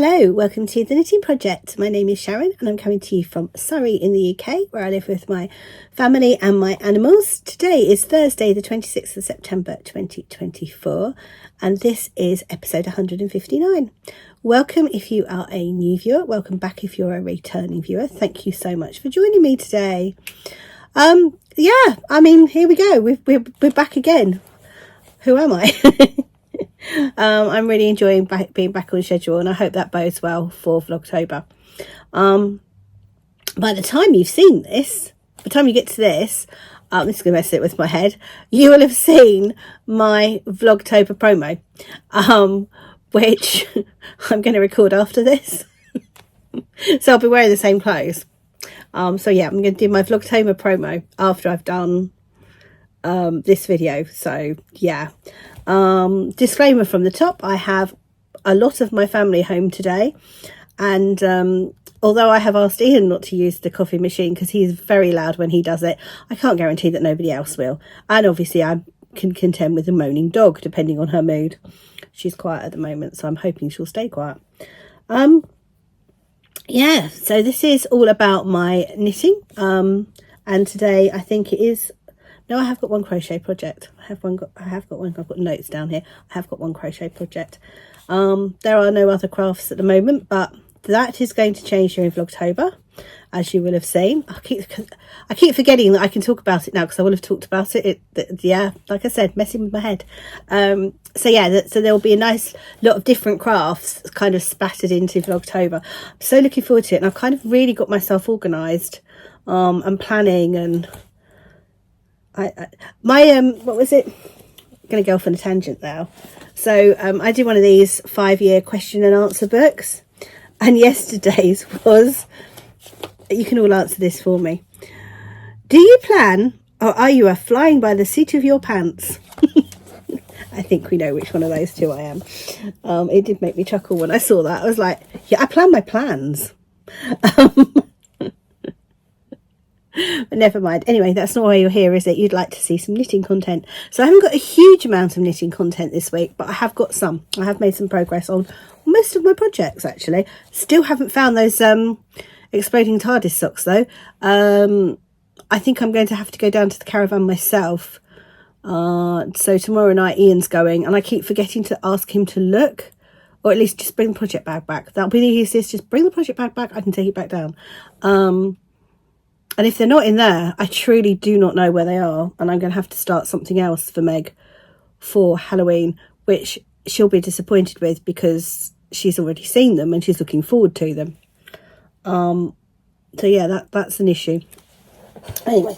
Hello, welcome to the Knitting Project. My name is Sharon and I'm coming to you from Surrey in the UK, where I live with my family and my animals. Today is Thursday the 26th of September 2024 and this is episode 159. Welcome if you are a new viewer, welcome back if you're a returning viewer. Thank you so much for joining me today. Here we go, we're back again. Who am I? I'm really enjoying being back on schedule, and I hope that bodes well for Vlogtober. By the time you've seen this, by the time you get to this, this is going to mess it with my head, you will have seen my Vlogtober promo, which I'm going to record after this. So I'll be wearing the same clothes. I'm going to do my Vlogtober promo after I've done this video. So yeah. Disclaimer from the top, I have a lot of my family home today, and although I have asked Ian not to use the coffee machine because he's very loud when he does it, I can't guarantee that nobody else will, and obviously I can contend with a moaning dog depending on her mood. She's quiet at the moment, so I'm hoping she'll stay quiet. So this is all about my knitting, and today I think it is. No, I have got one crochet project. I have got one. I've got notes down here. I have got one crochet project. There are no other crafts at the moment, but that is going to change during Vlogtober, as you will have seen. I keep forgetting that I can talk about it now because I will have talked about it. Like I said, messing with my head. So there will be a nice lot of different crafts kind of spattered into Vlogtober. I'm so looking forward to it, and I've kind of really got myself organised and planning and. What was it? I'm going to go off on a tangent now. So I did one of these 5-year question and answer books, and yesterday's was, you can all answer this for me. Do you plan, or are you a flying by the seat of your pants? I think we know which one of those two I am. It did make me chuckle when I saw that. I was like, yeah, I plan my plans. But never mind. Anyway, that's not why you're here, is it? You'd like to see some knitting content. So I haven't got a huge amount of knitting content this week, but I have got some. I have made some progress on most of my projects, actually. Still haven't found those exploding TARDIS socks, though. I think I'm going to have to go down to the caravan myself. So tomorrow night Ian's going, and I keep forgetting to ask him to look, or at least just bring the project bag back. That'll be the easiest. Just bring the project bag back. I can take it back down. And if they're not in there, I truly do not know where they are. And I'm going to have to start something else for Meg for Halloween, which she'll be disappointed with because she's already seen them and she's looking forward to them. That's an issue. Anyway,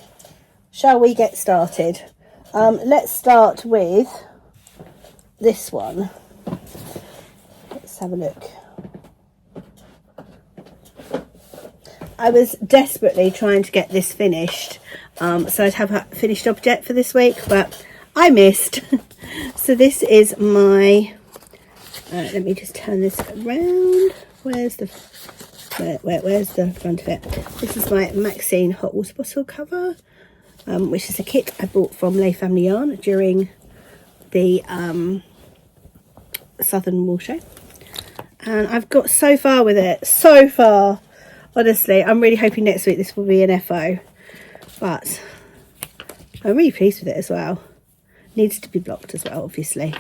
shall we get started? Let's start with this one. Let's have a look. I was desperately trying to get this finished, so I'd have a finished object for this week, but I missed. So this is my, let me just turn this around. Where's the front of it? This is my Maxine hot water bottle cover, which is a kit I bought from Les Family Yarn during the Southern Wool Show. And I've got so far with it, so far. Honestly, I'm really hoping next week this will be an FO, but I'm really pleased with it as well. Needs to be blocked as well, obviously.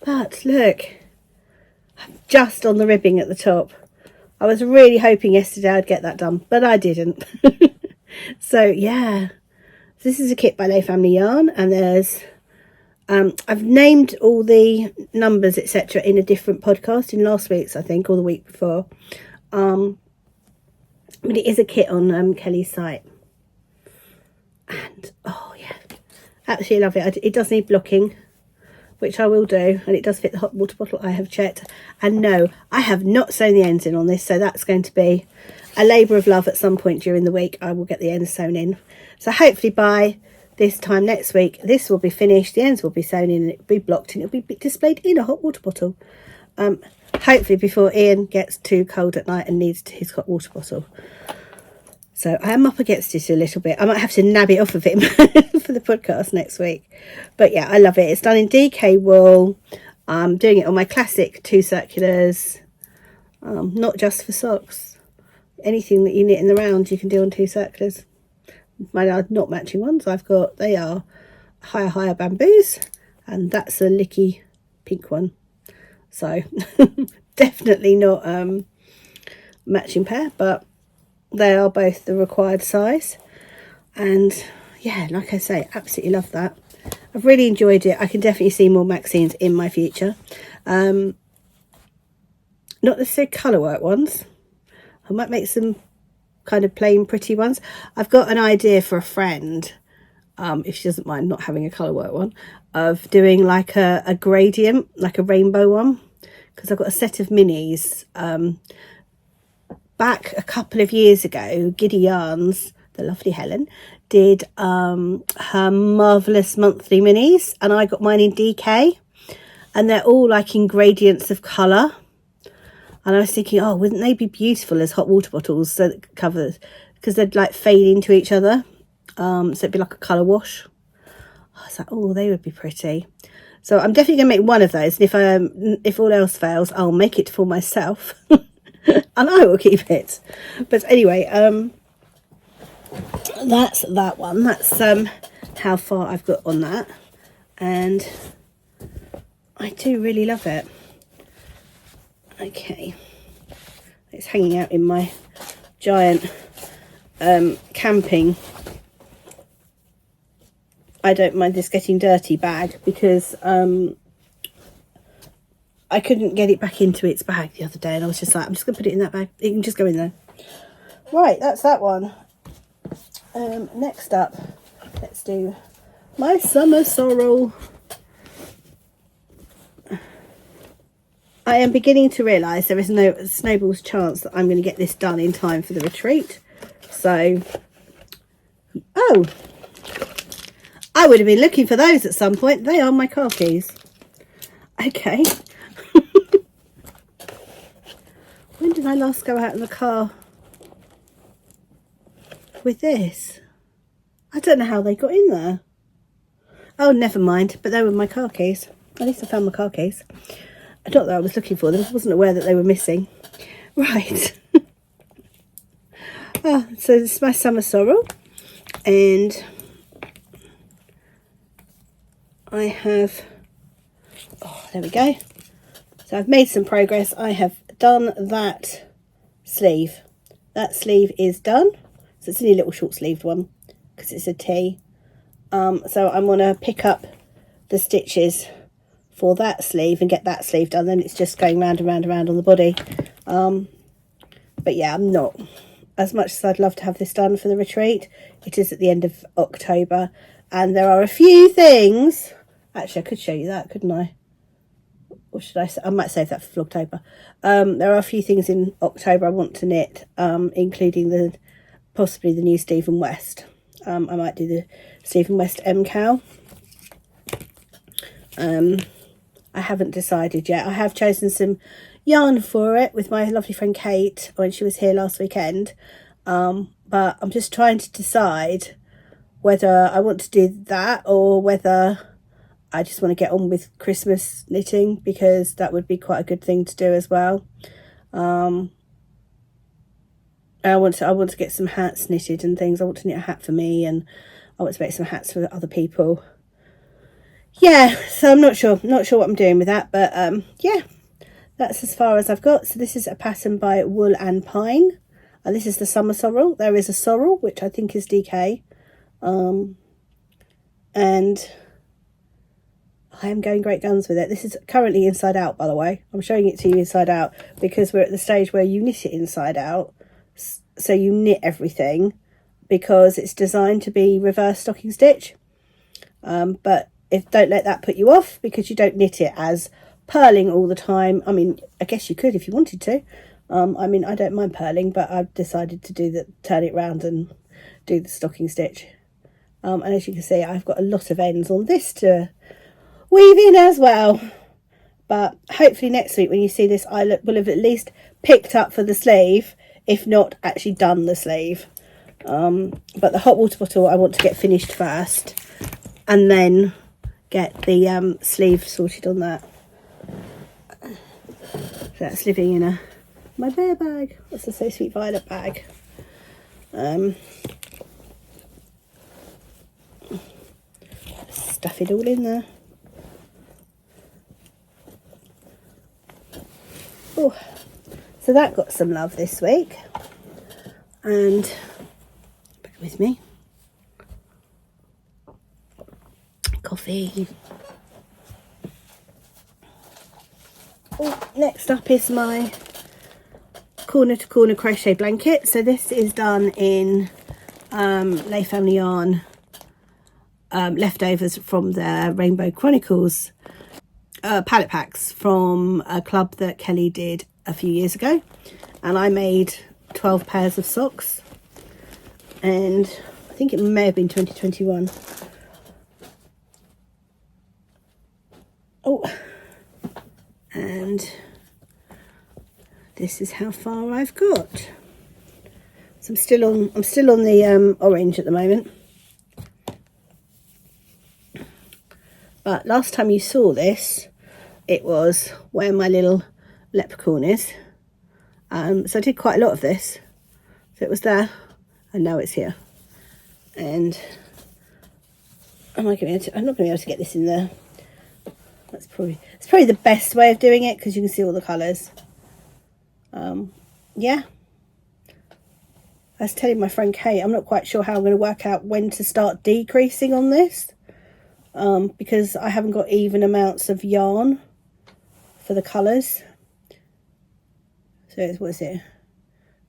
But look, just on the ribbing at the top. I was really hoping yesterday I'd get that done, but I didn't. So yeah, this is a kit by Les Family Yarn, and there's I've named all the numbers etc. in a different podcast, in last week's I think, or the week before. But it is a kit on Kelly's site, and oh yeah, absolutely love it. It does need blocking, which I will do, and it does fit the hot water bottle. I have checked, and no, I have not sewn the ends in on this, so that's going to be a labour of love. At some point during the week I will get the ends sewn in, so hopefully by this time next week this will be finished, the ends will be sewn in, and it will be blocked, and it will be displayed in a hot water bottle. Hopefully before Ian gets too cold at night and needs his hot water bottle. So I am up against it a little bit. I might have to nab it off of him for the podcast next week. But yeah, I love it. It's done in DK wool. I'm doing it on my classic 2 circulars. not just for socks. Anything that you knit in the round you can do on 2 circulars. Mine are not matching ones. They are higher bamboos, and that's a licky pink one. So definitely not matching pair, but they are both the required size. And yeah, like I say, absolutely love that. I've really enjoyed it. I can definitely see more Maxines in my future. Not necessarily colour work ones. I might make some kind of plain pretty ones. I've got an idea for a friend, if she doesn't mind not having a colour work one, of doing like a gradient, like a rainbow one, because I've got a set of minis. Back a couple of years ago, Giddy Yarns, the lovely Helen, did her marvellous monthly minis, and I got mine in DK, and they're all like in gradients of colour. And I was thinking, oh, wouldn't they be beautiful as hot water bottles, so that covers, because they'd like fade into each other, so it'd be like a colour wash. I was like, oh, they would be pretty. So I'm definitely going to make one of those, and if all else fails, I'll make it for myself, and I will keep it. But anyway, that's that one. That's how far I've got on that, and I do really love it. Okay, it's hanging out in my giant camping, I don't mind this getting dirty bag, because I couldn't get it back into its bag the other day, and I was just like, I'm just gonna put it in that bag. It can just go in there. Right, that's that one. Next up, let's do my summer sorrel. I am beginning to realise there is no snowball's chance that I'm going to get this done in time for the retreat. So, oh, I would have been looking for those at some point. They are my car keys. Okay. When did I last go out in the car with this? I don't know how they got in there. Oh, never mind. But they were my car keys. At least I found my car keys. Not that I was looking for them. I wasn't aware that they were missing. Right. So this is my summer sorrel. And I have... Oh, there we go. So I've made some progress. I have done that sleeve. That sleeve is done. So it's only a little short sleeved one, because it's a tee. So I'm going to pick up the stitches for that sleeve and get that sleeve done. Then it's just going round and round and round on the body. But yeah, I'm not, as much as I'd love to have this done for the retreat, it is at the end of October, and there are a few things. Actually, I could show you that, couldn't I? Or should I say, I might save that for Vlogtober. There are a few things in October I want to knit, including possibly the new Stephen West. I might do the Stephen West M-Cow. I haven't decided yet. I have chosen some yarn for it with my lovely friend Kate when she was here last weekend. But I'm just trying to decide whether I want to do that or whether I just want to get on with Christmas knitting, because that would be quite a good thing to do as well. I want to get some hats knitted and things. I want to knit a hat for me, and I want to make some hats for other people. Yeah, so I'm not sure what I'm doing with that, but yeah, that's as far as I've got. So this is a pattern by Wool and Pine, and this is the summer sorrel. There is a sorrel, which I think is DK, and I am going great guns with it. This is currently inside out, by the way. I'm showing it to you inside out because we're at the stage where you knit it inside out. So you knit everything because it's designed to be reverse stocking stitch. But don't let that put you off, because you don't knit it as purling all the time. I mean, I guess you could if you wanted to. I mean, I don't mind purling, but I've decided to turn it round and do the stocking stitch. And as you can see, I've got a lot of ends on this to weave in as well. But hopefully next week when you see this, I will have at least picked up for the sleeve, if not actually done the sleeve. But the hot water bottle I want to get finished first, and then get the sleeve sorted on that. So that's living in a my bear bag. What's the So Sweet Violet bag? Stuff it all in there. Oh, so that got some love this week. And bear with me. Coffee. Oh, next up is my corner to corner crochet blanket. So this is done in Lay Family Yarn leftovers from the Rainbow Chronicles palette packs from a club that Kelly did a few years ago, and I made 12 pairs of socks, and I think it may have been 2021. Oh, and this is how far I've got. So I'm still on the orange at the moment. But last time you saw this, it was where my little leprechaun is. So I did quite a lot of this. So it was there, and now it's here. And I'm not going to be able to get this in there. It's probably the best way of doing it, because you can see all the colours. Yeah. I was telling my friend Kate, I'm not quite sure how I'm going to work out when to start decreasing on this. Because I haven't got even amounts of yarn for the colours. So what is it?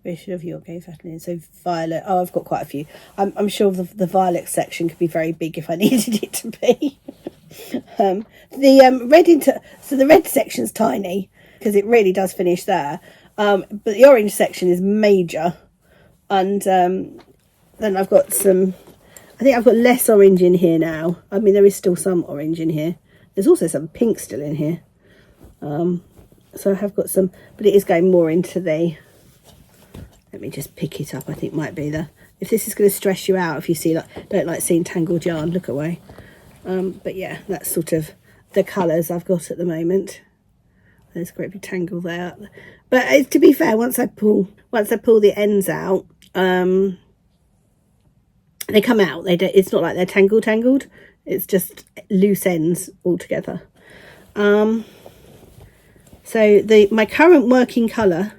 Vision of your game Kathleen. So violet. Oh, I've got quite a few. I'm sure the violet section could be very big if I needed it to be. The red section's tiny because it really does finish there. But the orange section is major, and then I've got some. I think I've got less orange in here now. I mean, there is still some orange in here. There's also some pink still in here. So I have got some, but it is going more into the, let me just pick it up. I think might be if this is going to stress you out, if you see, don't like seeing tangled yarn, look away. But yeah, that's sort of the colours I've got at the moment. There's a great big tangle there. But to be fair, once I pull the ends out, they come out. It's not like they're tangled. It's just loose ends altogether. So my current working colour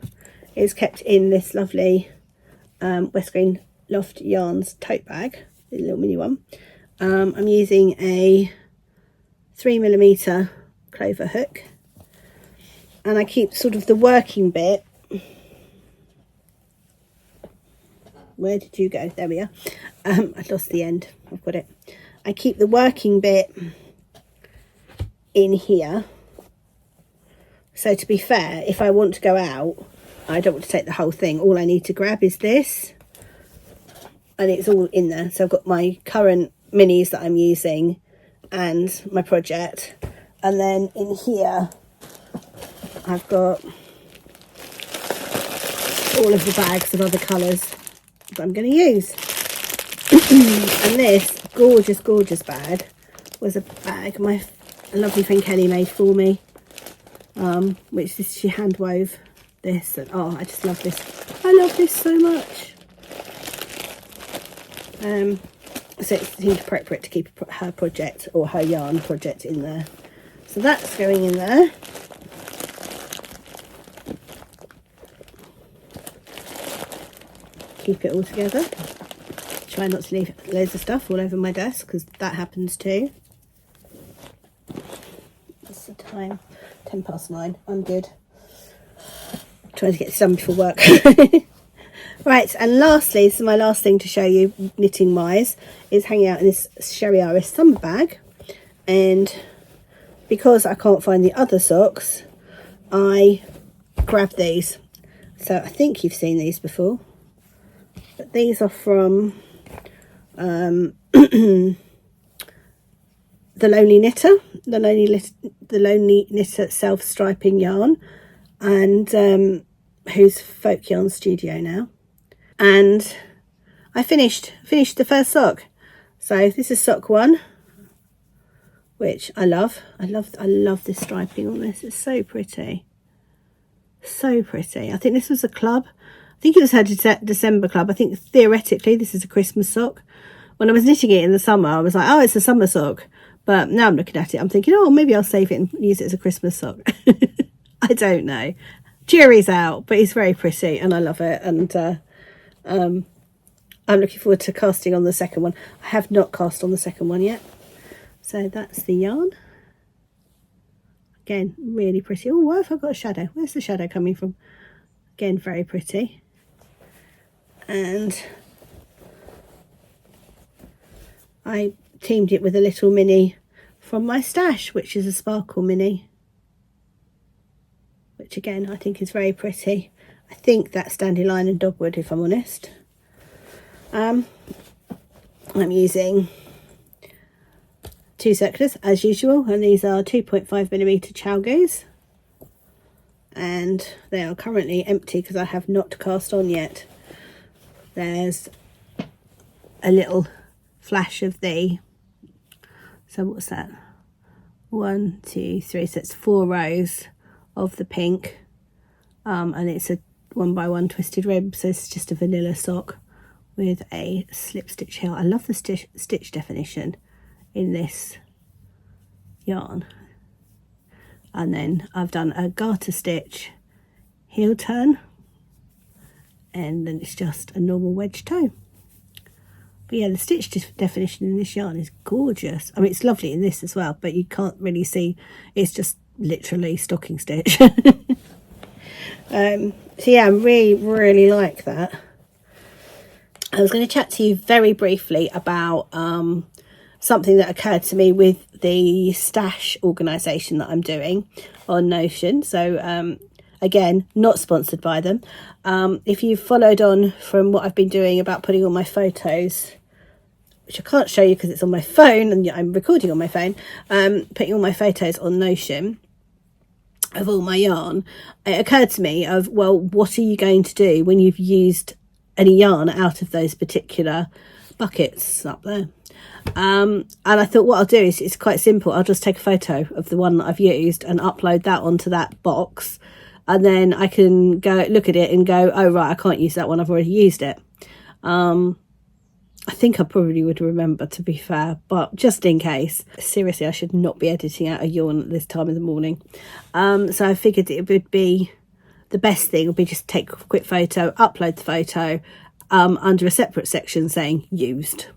is kept in this lovely West Green Loft Yarns tote bag, the little mini one. I'm using a 3mm clover hook, and I keep sort of the working bit. Where did you go? There we are. I lost the end. I've got it. I keep the working bit in here. So to be fair, if I want to go out, I don't want to take the whole thing. All I need to grab is this, and it's all in there. So I've got my current minis that I'm using and my project, and then in here I've got all of the bags of other colours that I'm going to use. And this gorgeous bag was a bag my lovely friend Kelly made for me, which she hand wove this, and oh, I just love this. I love this so much. So it seemed appropriate to keep her project, or her yarn project, in there. So that's going in there. Keep it all together. Try not to leave loads of stuff all over my desk, because that happens too. What's the time? 9:10. I'm good. Trying to get this done before work. Right, and lastly, so my last thing to show you knitting wise is hanging out in this Sherry Iris summer bag. And because I can't find the other socks, I grabbed these. So I think you've seen these before, but these are from the Lonely Knitter, the Lonely Knitter self-striping yarn, and who's Folk Yarn Studio now. And I finished the first sock. So this is sock 1, which I love. I love this striping on this. It's so pretty. So pretty. I think this was a club. I think it was her December club. I think theoretically this is a Christmas sock. When I was knitting it in the summer, I was like, oh, it's a summer sock. But now I'm looking at it, I'm thinking, oh, maybe I'll save it and use it as a Christmas sock. I don't know. Jury's out, but it's very pretty and I love it. And I'm looking forward to casting on the second one. I have not cast on the second one yet. So that's the yarn. Again, really pretty. Oh, why have I got a shadow? Where's the shadow coming from? Again, very pretty. And I teamed it with a little mini from my stash, which is a sparkle mini, which again I think is very pretty. I think that's dandelion and dogwood, if I'm honest. I'm using 2 circulars as usual, and these are 2.5mm Chalgoos, and they are currently empty because I have not cast on yet. There's a little flash of the, so what's that, 1 2 3, so it's 4 rows of the pink, and it's a 1x1 twisted rib, so it's just a vanilla sock with a slip stitch heel. I love the stitch definition in this yarn. And then I've done a garter stitch heel turn, and then it's just a normal wedge toe. But yeah, the stitch definition in this yarn is gorgeous. I mean, it's lovely in this as well, but you can't really see, it's just literally stocking stitch. So yeah, I really like that. I was going to chat to you very briefly about something that occurred to me with the stash organisation that I'm doing on Notion. So again, not sponsored by them. If you've followed on from what I've been doing about putting all my photos, which I can't show you because it's on my phone and I'm recording on my phone, putting all my photos on Notion of all my yarn, it occurred to me of, well, what are you going to do when you've used any yarn out of those particular buckets up there? And I thought what I'll do is, it's quite simple. I'll just take a photo of the one that I've used and upload that onto that box, and then I can go look at it and go, oh right, I can't use that one, I've already used it. I think I probably would remember, to be fair, but just in case, seriously, I should not be editing out a yarn at this time of the morning. So I figured it would be, the best thing would be just take a quick photo, upload the photo under a separate section saying used.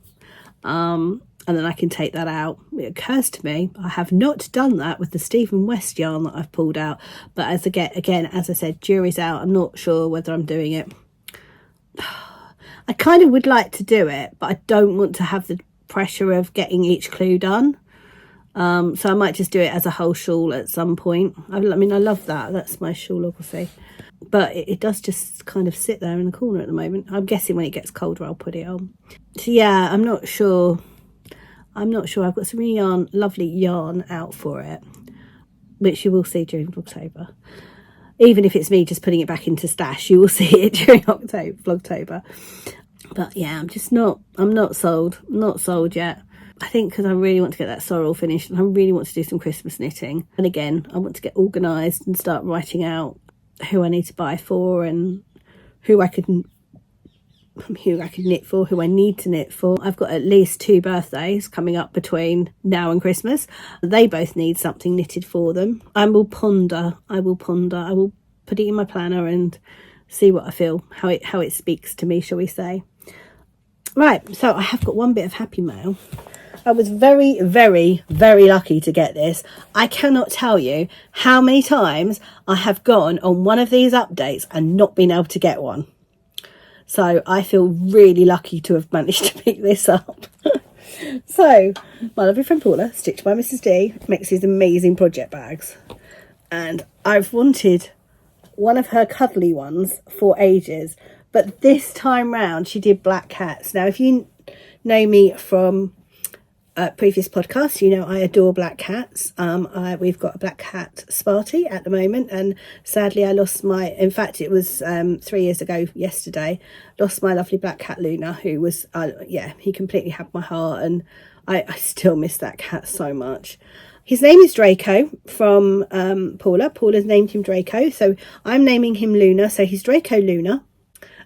And then I can take that out. It occurs to me, I have not done that with the Stephen West yarn that I've pulled out, but as I said, jury's out. I'm not sure whether I'm doing it. I kind of would like to do it, but I don't want to have the pressure of getting each clue done. So I might just do it as a whole shawl at some point. I mean, I love that. That's my shawlography. But it does just kind of sit there in the corner at the moment. I'm guessing when it gets colder, I'll put it on. So yeah, I'm not sure. I've got some really lovely yarn out for it, which you will see during October. Even if it's me just putting it back into stash, you will see it during Vlogtober. But yeah, I'm not sold yet. I think because I really want to get that sorrel finished, and I really want to do some Christmas knitting. And again, I want to get organised and start writing out who I need to buy for, and who I could knit for, who I need to knit for. I've got at least 2 birthdays coming up between now and Christmas. They both need something knitted for them. I will ponder. I will put it in my planner and see what I feel, how it speaks to me, shall we say. Right, so I have got one bit of happy mail. I was very, very, very lucky to get this. I cannot tell you how many times I have gone on one of these updates and not been able to get one. So I feel really lucky to have managed to pick this up. So my lovely friend Paula, Stitched by Mrs. D, makes these amazing project bags. And I've wanted one of her cuddly ones for ages. But this time round, she did black cats. Now, if you know me from previous podcasts, you know I adore black cats. We've got a black cat Sparty at the moment, and sadly I lost in fact it was 3 years ago yesterday, lost my lovely black cat Luna, who was he completely had my heart, and I still miss that cat so much. His name is Draco from Paula. Paula's named him Draco, so I'm naming him Luna. So he's Draco Luna,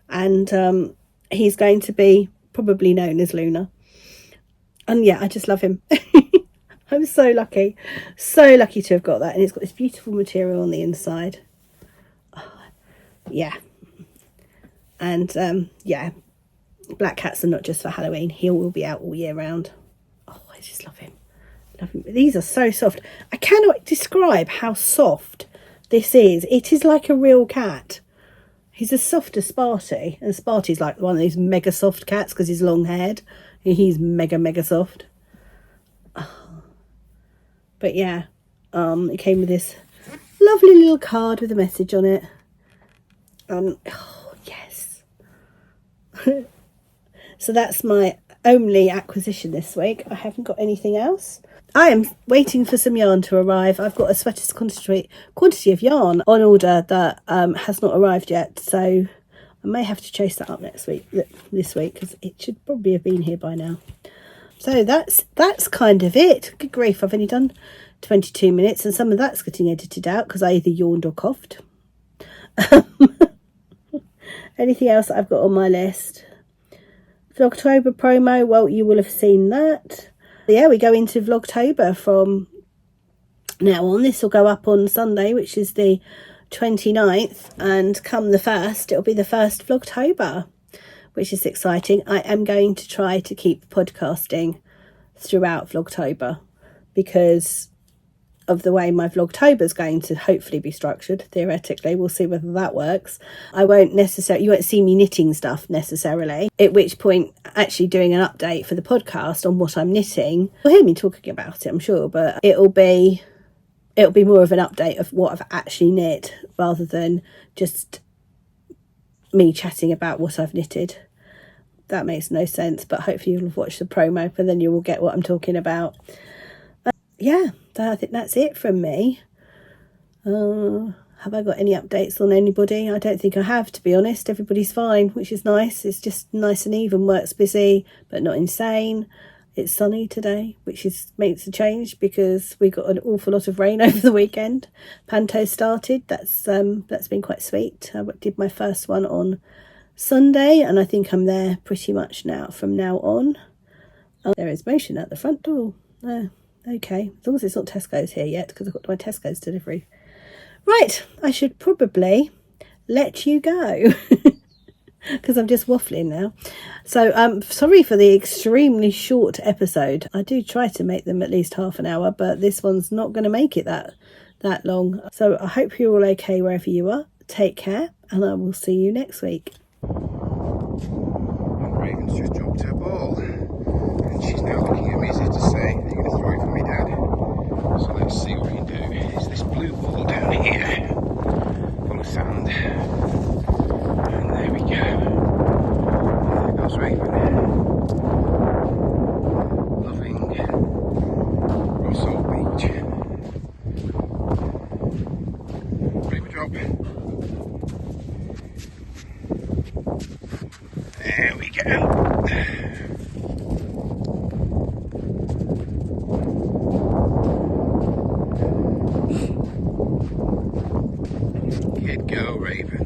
and he's going to be probably known as Luna. And yeah, I just love him. I'm so lucky to have got that. And it's got this beautiful material on the inside. Oh, yeah. And yeah, black cats are not just for Halloween. He will be out all year round. Oh, I just love him. Love him. These are so soft. I cannot describe how soft this is. It is like a real cat. He's as soft as Sparty. And Sparty's like one of these mega soft cats because he's long haired. He's mega soft. But yeah, it came with this lovely little card with a message on it. Oh yes. So that's my only acquisition this week. I haven't got anything else. I am waiting for some yarn to arrive. I've got a sweater's quantity of yarn on order that has not arrived yet, so I may have to chase that up this week because it should probably have been here by now. So that's kind of it. Good grief, I've only done 22 minutes and some of that's getting edited out because I either yawned or coughed. Anything else that I've got on my list? Vlogtober promo, well, you will have seen that. Yeah, we go into Vlogtober from now on. This will go up on Sunday, which is the 29th, and come the 1st, it'll be the first Vlogtober, which is exciting. I am going to try to keep podcasting throughout Vlogtober because of the way my Vlogtober is going to hopefully be structured. Theoretically, we'll see whether that works. You won't see me knitting stuff necessarily, at which point actually doing an update for the podcast on what I'm knitting. You'll hear me talking about it, I'm sure, but it'll be more of an update of what I've actually knit rather than just me chatting about what I've knitted. That makes no sense, but hopefully you'll have watched the promo and then you will get what I'm talking about. Yeah, I think that's it from me. Have I got any updates on anybody? I don't think I have, to be honest. Everybody's fine, which is nice. It's just nice and even. Work's busy, but not insane. It's sunny today, which makes a change because we got an awful lot of rain over the weekend. Panto started. That's been quite sweet. I did my first one on Sunday, and I think I'm there pretty much now from now on. There is motion at the front door. Okay, as long as it's not Tesco's here yet, because I've got my Tesco's delivery. Right, I should probably let you go because I'm just waffling now. So sorry for the extremely short episode. I do try to make them at least half an hour, but this one's not going to make it that long. So I hope you're all okay wherever you are. Take care, and I will see you next week. Raven's just dropped her ball. And she's now looking at me as if to say, "Are you going to throw it for me, Dad?" So let's see what we can do. It's this blue ball down here, full of sand. And there we go. There goes Raven. Loving Rossall Beach. Raven drop. There we go. Kid go, Raven.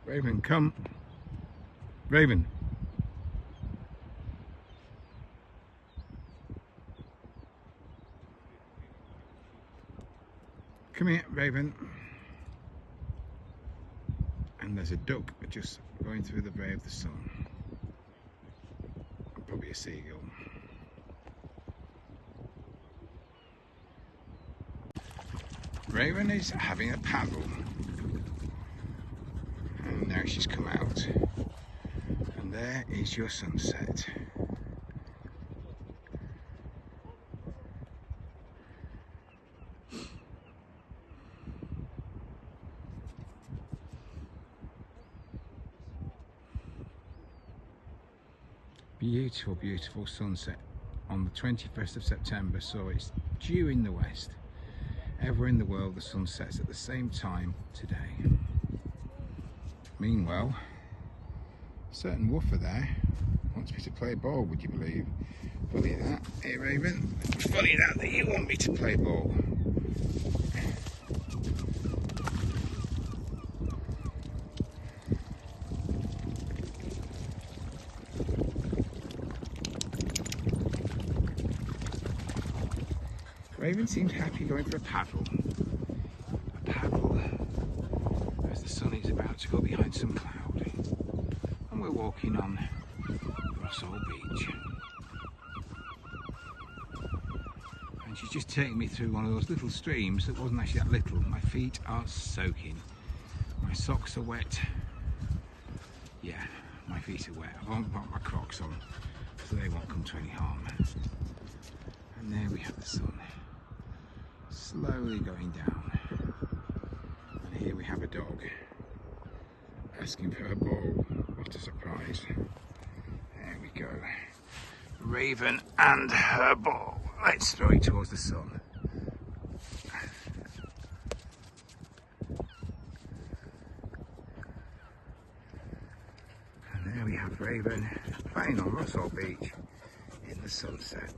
Raven, come. Raven. Come here, Raven. And there's a duck just going through the ray of the sun. Probably a seagull. Raven is having a paddle. And now she's come out. And there is your sunset. Beautiful, beautiful sunset on the 21st of September, so it's due in the west. Ever in the world the sun sets at the same time today. Meanwhile, a certain woofer there wants me to play ball, would you believe? Funny that, hey Raven, funny that you want me to play ball. Raven seems happy going for a paddle. A paddle as the sun is about to go behind some cloud. And we're walking on Rossall Beach. And she's just taking me through one of those little streams that wasn't actually that little. My feet are soaking. My socks are wet. Yeah, my feet are wet. I haven't got my Crocs on, so they won't come to any harm. And there we have the sun, slowly going down. And here we have a dog asking for her ball. What a surprise. There we go. Raven and her ball. Let's throw it towards the sun. And there we have Raven playing on Rossall Beach in the sunset.